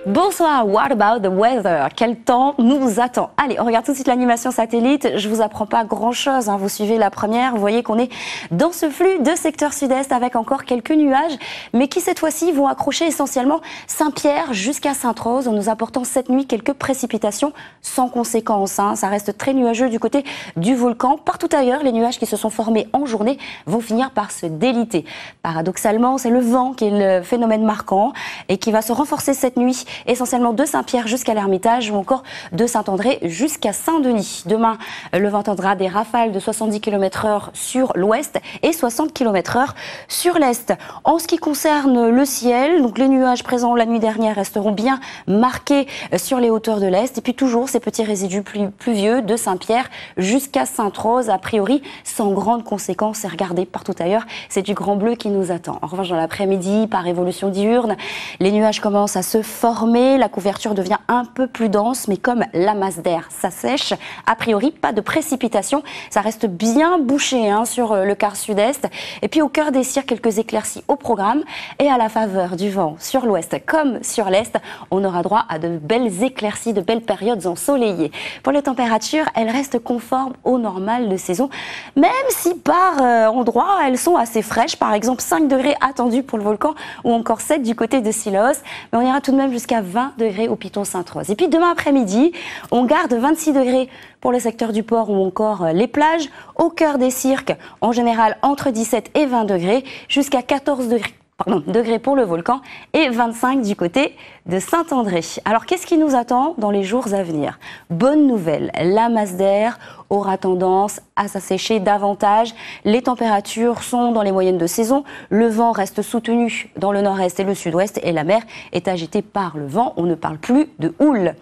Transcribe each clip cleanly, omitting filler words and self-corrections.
Bonsoir, what about the weather? Quel temps nous attend? Allez, on regarde tout de suite l'animation satellite. Je vous apprends pas grand chose, hein. Vous suivez la première, vous voyez qu'on est dans ce flux de secteur sud-est avec encore quelques nuages, mais qui cette fois-ci vont accrocher essentiellement Saint-Pierre jusqu'à Sainte-Rose, en nous apportant cette nuit quelques précipitations sans conséquence, hein. Ça reste très nuageux du côté du volcan. Partout ailleurs, les nuages qui se sont formés en journée vont finir par se déliter. Paradoxalement, c'est le vent qui est le phénomène marquant et qui va se renforcer cette nuit, essentiellement de Saint-Pierre jusqu'à l'Ermitage ou encore de Saint-André jusqu'à Saint-Denis. Demain, le vent tendra des rafales de 70 km/h sur l'ouest et 60 km/h sur l'est. En ce qui concerne le ciel, donc les nuages présents la nuit dernière resteront bien marqués sur les hauteurs de l'est et puis toujours ces petits résidus pluvieux de Saint-Pierre jusqu'à Sainte-Rose, a priori sans grandes conséquences. Et regardez, partout ailleurs, c'est du grand bleu qui nous attend. En revanche, dans l'après-midi, par évolution diurne, les nuages commencent à se former. La couverture devient un peu plus dense, mais comme la masse d'air s'assèche, a priori pas de précipitation. Ça reste bien bouché, hein, sur le quart sud-est. Et puis au cœur des cires, quelques éclaircies au programme. Et à la faveur du vent sur l'ouest comme sur l'est, on aura droit à de belles éclaircies, de belles périodes ensoleillées. Pour les températures, elles restent conformes au normal de saison, même si par endroits, elles sont assez fraîches. Par exemple, 5 degrés attendus pour le volcan ou encore 7 du côté de Silos. Mais on ira tout de même jusqu'à 20 degrés au Piton Sainte-Rose. Et puis demain après-midi, on garde 26 degrés pour le secteur du port ou encore les plages. Au cœur des cirques, en général entre 17 et 20 degrés, jusqu'à 14 degrés pour le volcan et 25 du côté de Saint-André. Alors qu'est-ce qui nous attend dans les jours à venir? Bonne nouvelle, la masse d'air aura tendance à s'assécher davantage. Les températures sont dans les moyennes de saison. Le vent reste soutenu dans le nord-est et le sud-ouest et la mer est agitée par le vent. On ne parle plus de houle.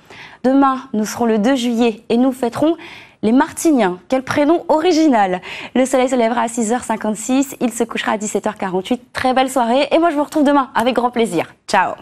Demain, nous serons le 2 juillet et nous fêterons les Martiniens. Quel prénom original! Le soleil se lèvera à 6h56, il se couchera à 17h48. Très belle soirée et moi je vous retrouve demain avec grand plaisir. Ciao!